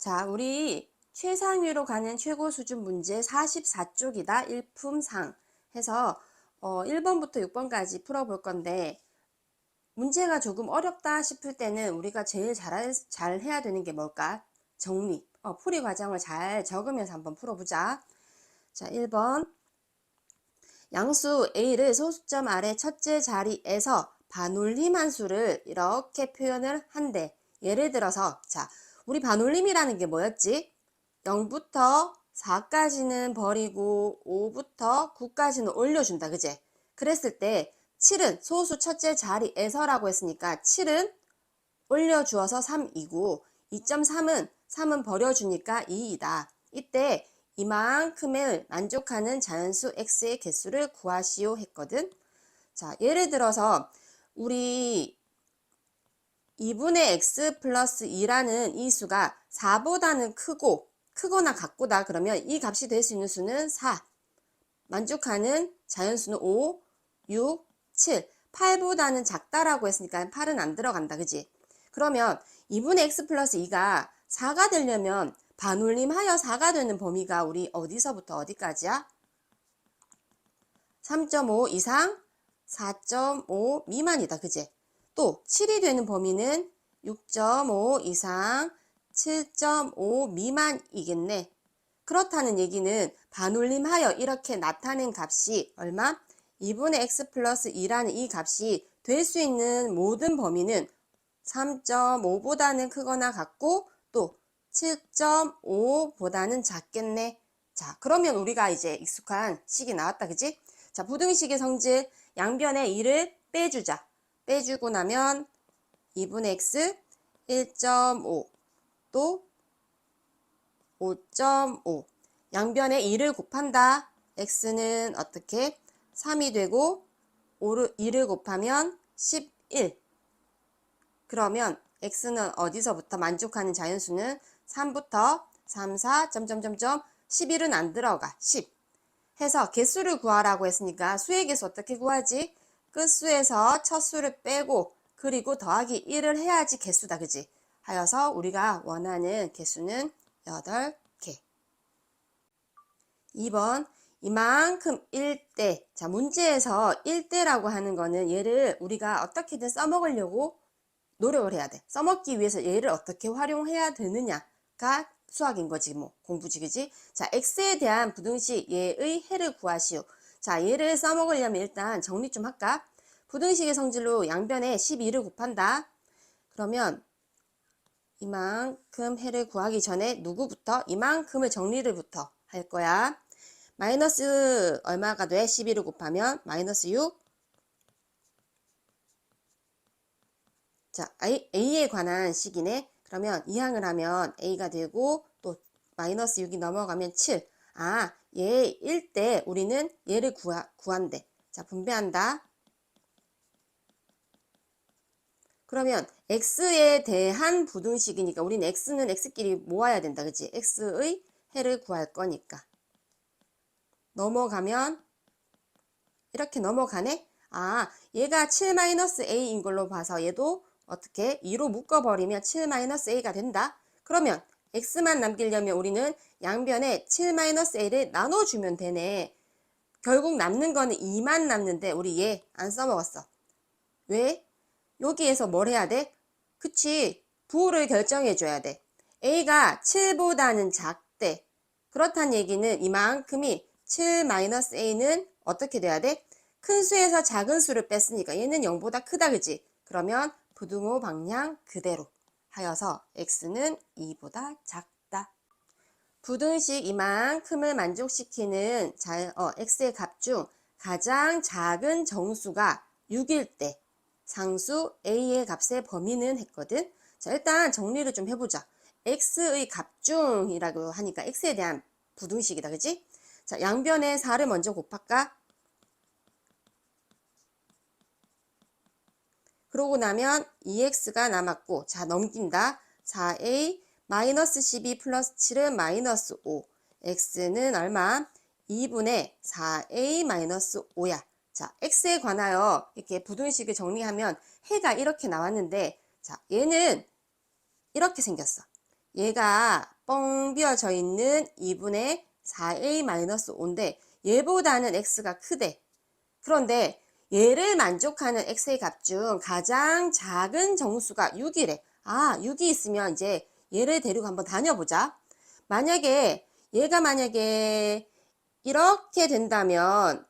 자, 우리 최상위로 가는 최고 수준 문제 44쪽이다. 일품상 해서 1번부터 6번까지 풀어볼 건데, 문제가 조금 어렵다 싶을 때는 우리가 제일 잘 해야 되는 게 뭘까? 정리. 풀이 과정을 잘 적으면서 한번 풀어보자. 자, 1번. 양수 A를 소수점 아래 첫째 자리에서 반올림한 수를 이렇게 표현을 한대. 예를 들어서, 자, 우리 반올림이라는 게 뭐였지? 0부터 4까지는 버리고 5부터 9까지는 올려준다. 그제? 그랬을 때 7은 소수 첫째 자리에서라고 했으니까 7은 올려주어서 3이고 2.3은 버려주니까 2이다. 이때 이만큼을 만족하는 자연수 x의 개수를 구하시오 했거든. 자, 예를 들어서 우리 2분의 x 플러스 2라는 이 수가 4보다는 크거나 같고다. 그러면 이 값이 될 수 있는 수는 4. 만족하는 자연수는 5, 6, 7. 8보다는 작다라고 했으니까 8은 안 들어간다. 그지? 그러면 2분의 x 플러스 2가 4가 되려면 반올림하여 4가 되는 범위가 우리 어디서부터 어디까지야? 3.5 이상 4.5 미만이다. 그지? 또 7이 되는 범위는 6.5 이상 7.5 미만이겠네. 그렇다는 얘기는 반올림하여 이렇게 나타낸 값이 얼마? 2분의 x 플러스 2라는 이 값이 될 수 있는 모든 범위는 3.5보다는 크거나 같고 또 7.5보다는 작겠네. 자, 그러면 우리가 이제 익숙한 식이 나왔다. 그지? 자, 부등식의 성질 양변에 2를 빼주자. 빼주고 나면 2분의 x 1.5 또 5.5 양변에 2를 곱한다. x는 어떻게? 3이 되고 2를 곱하면 11. 그러면 x는 어디서부터 만족하는 자연수는 3부터 3, 4, 11은 안 들어가. 10 해서 개수를 구하라고 했으니까 수의 개수 어떻게 구하지? 끝수에서 첫 수를 빼고 그리고 더하기 1을 해야지 개수다. 그지? 하여서 우리가 원하는 개수는 8개. 2번 이만큼 1대. 자, 문제에서 1대라고 하는 거는 얘를 우리가 어떻게든 써먹으려고 노력을 해야 돼. 써먹기 위해서 얘를 어떻게 활용해야 되느냐가 수학인 거지, 뭐 공부지. 그지? 자, x에 대한 부등식 얘의 해를 구하시오. 자, 얘를 써먹으려면 일단 정리 좀 할까? 부등식의 성질로 양변에 12를 곱한다. 그러면 이만큼 해를 구하기 전에 누구부터? 이만큼을 정리를부터 할 거야. 마이너스 얼마가 돼? 12를 곱하면 마이너스 6. 자, A에 관한 식이네. 그러면 이항을 하면 A가 되고 또 마이너스 6이 넘어가면 7. 아, 얘 1대 우리는 얘를 구한대. 자, 분배한다. 그러면 x에 대한 부등식이니까 우리는 x는 x끼리 모아야 된다. 그치? x의 해를 구할 거니까. 넘어가면 이렇게 넘어가네? 아, 얘가 7-a인 걸로 봐서 얘도 어떻게 2로 묶어버리면 7-a가 된다. 그러면 x만 남기려면 우리는 양변에 7-a를 나눠주면 되네. 결국 남는 거는 2만 남는데 우리 얘 안 써먹었어. 왜? 여기에서 뭘 해야 돼? 그치, 부호를 결정해줘야 돼. a가 7보다는 작대. 그렇다는 얘기는 이만큼이 7-a는 어떻게 돼야 돼? 큰 수에서 작은 수를 뺐으니까 얘는 0보다 크다. 그지? 그러면 부등호 방향 그대로 하여서 x는 2보다 작다. 부등식 이만큼을 만족시키는 x의 값 중 가장 작은 정수가 6일 때 상수 a의 값의 범위는 했거든. 자, 일단 정리를 좀 해보자. x의 값 중이라고 하니까 x에 대한 부등식이다. 그지? 자, 양변에 4를 먼저 곱할까? 그러고 나면 2x가 남았고, 자, 넘긴다. 4a 마이너스 12 플러스 7은 마이너스 5. x는 얼마? 2분의 4a 마이너스 5야. 자, x에 관하여 이렇게 부등식을 정리하면 해가 이렇게 나왔는데, 자, 얘는 이렇게 생겼어. 얘가 뻥 비어져 있는 2분의 4a-5인데 얘보다는 x가 크대. 그런데 얘를 만족하는 x의 값 중 가장 작은 정수가 6이래. 아, 6이 있으면 이제 얘를 데리고 한번 다녀보자. 얘가 만약에 이렇게 된다면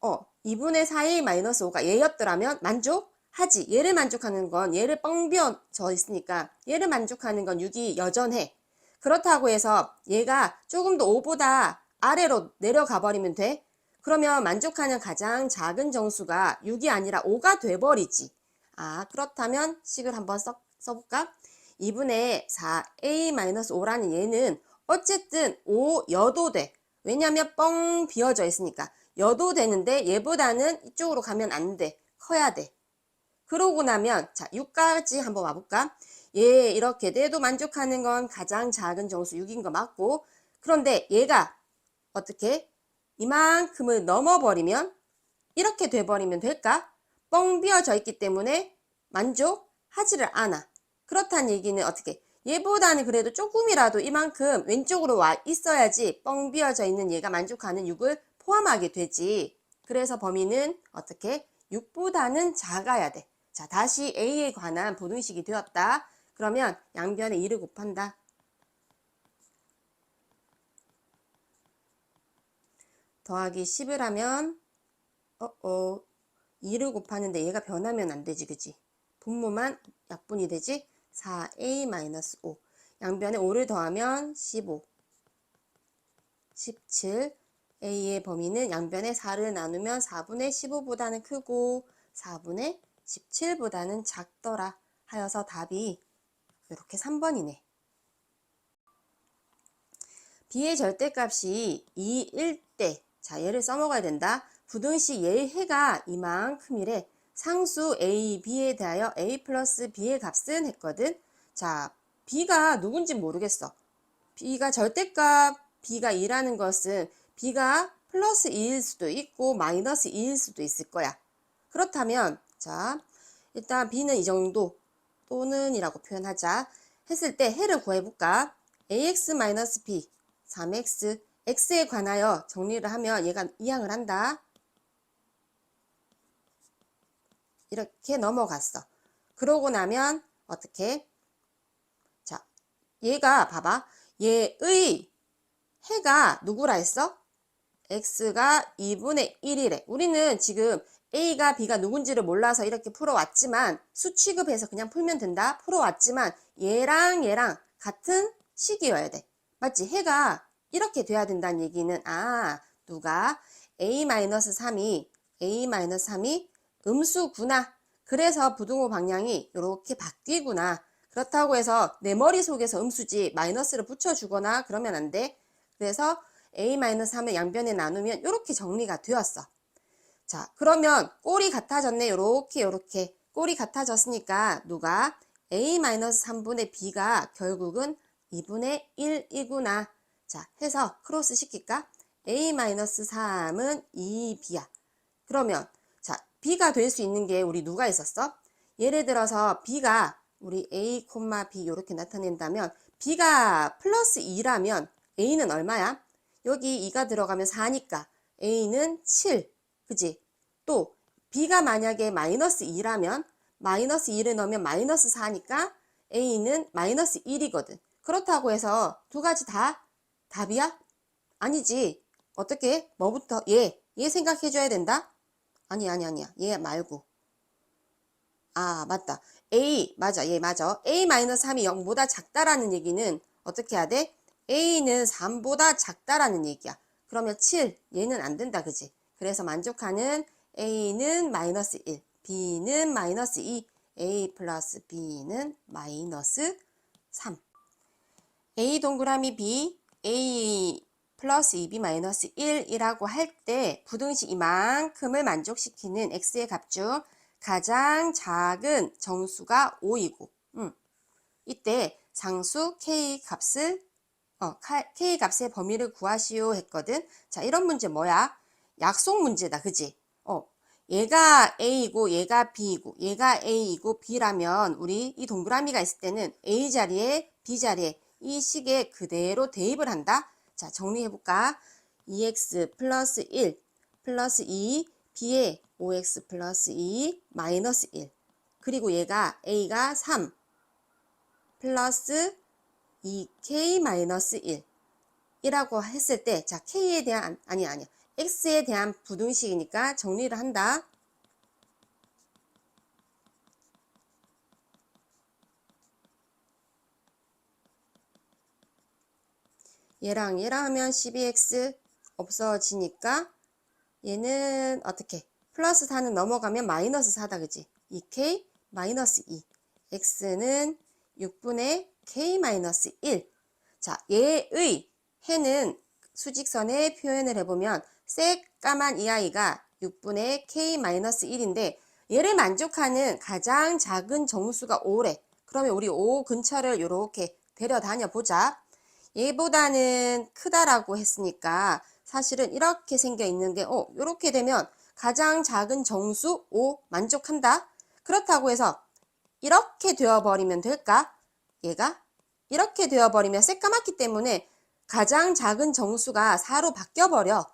2분의 4a-5가 얘였더라면 만족하지. 얘를 만족하는 건 얘를 뻥 비어져 있으니까 얘를 만족하는 건 6이 여전해. 그렇다고 해서 얘가 조금 더 5보다 아래로 내려가 버리면 돼. 그러면 만족하는 가장 작은 정수가 6이 아니라 5가 돼버리지. 아, 그렇다면 식을 한번 써볼까? 2분의 4a-5라는 얘는 어쨌든 5여도 돼. 왜냐면 뻥 비어져 있으니까. 여도 되는데 얘보다는 이쪽으로 가면 안 돼. 커야 돼. 그러고 나면 자 6까지 한번 와볼까? 얘 이렇게 돼도 만족하는 건 가장 작은 정수 6인 거 맞고, 그런데 얘가 어떻게 이만큼을 넘어버리면 이렇게 돼버리면 될까? 뻥 비어져 있기 때문에 만족하지를 않아. 그렇다는 얘기는 어떻게 얘보다는 그래도 조금이라도 이만큼 왼쪽으로 와 있어야지 뻥 비어져 있는 얘가 만족하는 6을 포함하게 되지. 그래서 범위는 어떻게 6보다는 작아야 돼. 자, 다시 A에 관한 부등식이 되었다. 그러면 양변에 2를 곱한다. 더하기 10을 하면 2를 곱하는데 얘가 변하면 안 되지, 그지? 분모만 약분이 되지? 4a-5 양변에 5를 더하면 15 17 a의 범위는 양변에 4를 나누면 4분의 15보다는 크고 4분의 17보다는 작더라 하여서 답이 이렇게 3번이네. b의 절대값이 2일 때, 자 얘를 써먹어야 된다. 부등식 얘의 해가 이만큼이래. 상수 a, b에 대하여 a 플러스 b의 값은 했거든. 자, b가 누군지 모르겠어. b가 절대값 b가 2라는 것은 b가 플러스 2일 수도 있고 마이너스 2일 수도 있을 거야. 그렇다면 자 일단 b는 이 정도 또는 이라고 표현하자 했을 때 해를 구해볼까? ax-b 3x x에 관하여 정리를 하면 얘가 이항을 한다. 이렇게 넘어갔어. 그러고 나면 어떻게? 자, 얘가 봐봐. 얘의 해가 누구라 했어? x가 2분의 1이래. 우리는 지금 a가 b가 누군지를 몰라서 이렇게 풀어왔지만 수 취급해서 그냥 풀면 된다. 풀어왔지만 얘랑 같은 식이어야 돼. 맞지? 해가 이렇게 돼야 된다는 얘기는 누가 a-3이 음수구나. 그래서 부등호 방향이 이렇게 바뀌구나. 그렇다고 해서 내 머릿속에서 음수지 마이너스를 붙여주거나 그러면 안 돼. 그래서 a-3을 양변에 나누면 이렇게 정리가 되었어. 자, 그러면 꼴이 같아졌네. 요렇게 꼴이 같아졌으니까 누가 a-3분의 b가 결국은 2분의 1이구나. 자, 해서 크로스 시킬까? a-3은 2b야. 그러면 자, b가 될 수 있는 게 우리 누가 있었어? 예를 들어서 b가 우리 a, b 이렇게 나타낸다면 b가 플러스 2라면 a는 얼마야? 여기 2가 들어가면 4니까 a는 7. 그지? 또 b가 만약에 마이너스 2라면 마이너스 2를 넣으면 마이너스 4니까 a는 마이너스 1이거든. 그렇다고 해서 두 가지 다 답이야? 아니지. 어떻게? 뭐부터? 얘 생각해 줘야 된다? 아니야. 얘 말고. 맞다. 맞아. 얘 맞아. a-3이 0보다 작다라는 얘기는 어떻게 해야 돼? a는 3보다 작다라는 얘기야. 그러면 7. 얘는 안 된다. 그지? 그래서 만족하는 a는 마이너스 1, b는 마이너스 2, a 플러스 b는 마이너스 3. a 동그라미 b, a 플러스 2b 마이너스 1이라고 할 때 부등식 이만큼을 만족시키는 x의 값 중 가장 작은 정수가 5이고 이때 상수 k 값의 범위를 구하시오 했거든. 자, 이런 문제 뭐야? 약속 문제다. 그지? 얘가 a이고 얘가 b이고 얘가 a이고 b라면 우리 이 동그라미가 있을 때는 a 자리에 b 자리에 이 식에 그대로 대입을 한다. 자, 정리해볼까? 2x 플러스 1 플러스 2 b에 5x 플러스 2 마이너스 1 그리고 얘가 a가 3 플러스 2k 마이너스 1 이라고 했을 때, 자, k에 대한, 아니야. x에 대한 부등식이니까 정리를 한다. 얘랑 하면 12x 없어지니까 얘는 어떻게? 플러스 4는 넘어가면 마이너스 4다, 그지? 2k 마이너스 2. x는 6분의 k 마이너스 1. 자, 얘의 해는 수직선에 표현을 해보면 새까만 이 아이가 6분의 k 마이너스 1인데 얘를 만족하는 가장 작은 정수가 5래. 그러면 우리 5 근처를 이렇게 데려다녀 보자. 얘보다는 크다라고 했으니까 사실은 이렇게 생겨 있는데 이렇게 되면 가장 작은 정수 5 만족한다. 그렇다고 해서 이렇게 되어버리면 될까? 얘가 이렇게 되어버리면 새까맣기 때문에 가장 작은 정수가 4로 바뀌어버려.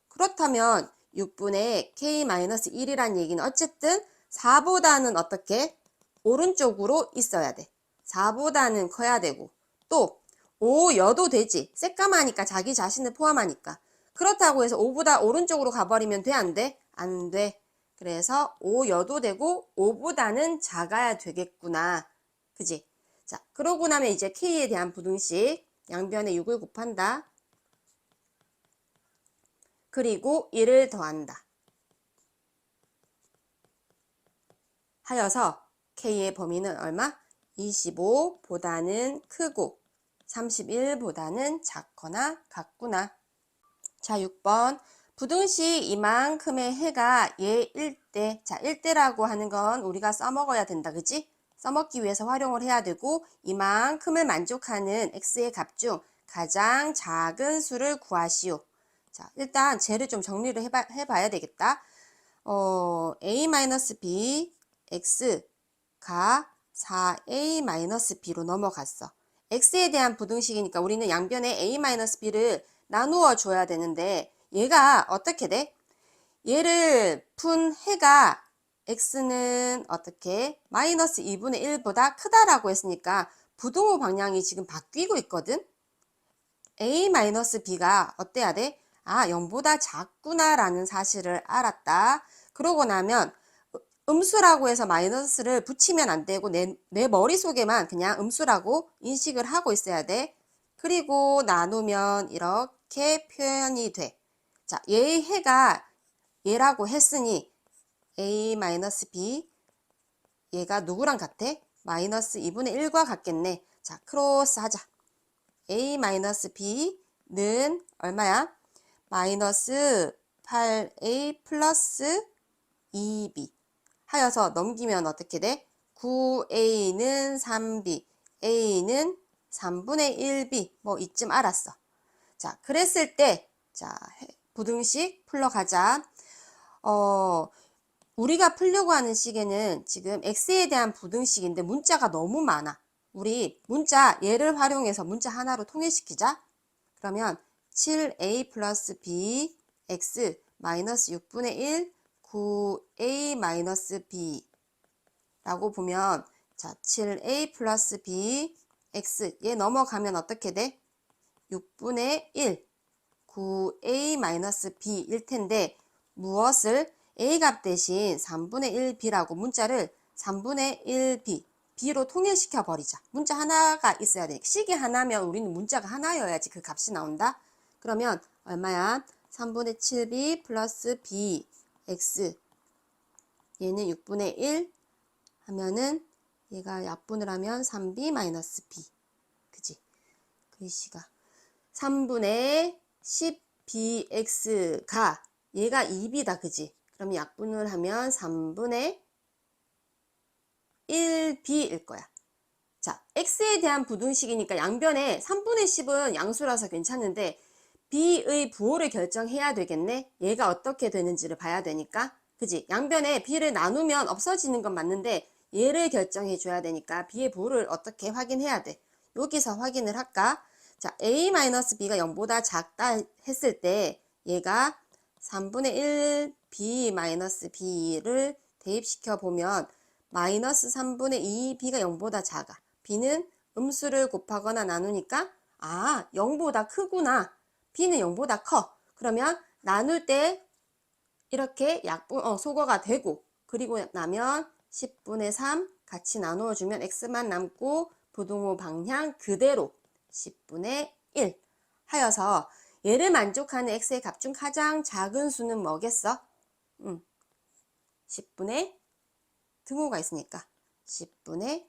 그렇다면 6분의 k-1이란 얘기는 어쨌든 4보다는 어떻게? 오른쪽으로 있어야 돼. 4보다는 커야 되고 또 5여도 되지. 새까마니까 자기 자신을 포함하니까. 그렇다고 해서 5보다 오른쪽으로 가버리면 돼? 안 돼? 안 돼. 그래서 5여도 되고 5보다는 작아야 되겠구나. 그지? 자, 그러고 나면 이제 k에 대한 부등식 양변에 6을 곱한다. 그리고 1을 더한다. 하여서 k의 범위는 얼마? 25보다는 크고 31보다는 작거나 같구나. 자, 6번. 부등식 이만큼의 해가 얘 1대. 자, 1대라고 하는 건 우리가 써먹어야 된다. 그지? 써먹기 위해서 활용을 해야 되고 이만큼을 만족하는 x의 값 중 가장 작은 수를 구하시오. 자, 일단 쟤를 좀 정리를 해봐야 되겠다. a-b x가 4a-b로 넘어갔어. x에 대한 부등식이니까 우리는 양변에 a-b를 나누어 줘야 되는데 얘가 어떻게 돼? 얘를 푼 해가 x는 어떻게? 마이너스 2분의 1보다 크다라고 했으니까 부등호 방향이 지금 바뀌고 있거든? a-b가 어때야 돼? 아, 0보다 작구나 라는 사실을 알았다. 그러고 나면 음수라고 해서 마이너스를 붙이면 안 되고 내 머릿속에만 그냥 음수라고 인식을 하고 있어야 돼. 그리고 나누면 이렇게 표현이 돼. 자, 얘의 해가 얘라고 했으니 a-b 얘가 누구랑 같아? 마이너스 2분의 1과 같겠네. 자, 크로스 하자. a-b는 얼마야? 마이너스 8a 플러스 2b 하여서 넘기면 어떻게 돼? 9a는 3b, a는 3분의 1b 뭐 이쯤 알았어. 자, 그랬을 때 자, 부등식 풀러가자. 우리가 풀려고 하는 식에는 지금 x에 대한 부등식인데 문자가 너무 많아. 우리 문자 얘를 활용해서 문자 하나로 통일시키자. 그러면 7a 플러스 b x 마이너스 6분의 1 9a-b 라고 보면 자 7a 플러스 b x 얘 넘어가면 어떻게 돼? 6분의 1 9a-b 일 텐데 무엇을 a값 대신 3분의 1b라고 문자를 3분의 1b b로 통일시켜 버리자. 문자 하나가 있어야 돼. 식이 하나면 우리는 문자가 하나여야지 그 값이 나온다. 그러면 얼마야? 3분의 7b 플러스 b x 얘는 6분의 1 하면은 얘가 약분을 하면 3b 마이너스 b 그지? 글씨가 3분의 10bx가 얘가 2b다 그지? 그럼 약분을 하면 3분의 1b일 거야. 자, x에 대한 부등식이니까 양변에 3분의 10은 양수라서 괜찮은데 b의 부호를 결정해야 되겠네. 얘가 어떻게 되는지를 봐야 되니까. 그지? 양변에 b를 나누면 없어지는 건 맞는데 얘를 결정해 줘야 되니까 b의 부호를 어떻게 확인해야 돼. 여기서 확인을 할까? 자, a-b가 0보다 작다 했을 때 얘가 3분의 1 b-b를 대입시켜 보면 마이너스 3분의 2 b가 0보다 작아. b는 음수를 곱하거나 나누니까 0보다 크구나. b는 0보다 커. 그러면 나눌 때 이렇게 소거가 되고, 그리고 나면 10분의 3 같이 나누어주면 x만 남고 부등호 방향 그대로 10분의 1 하여서 얘를 만족하는 x의 값 중 가장 작은 수는 뭐겠어? 10분의 등호가 있으니까 10분의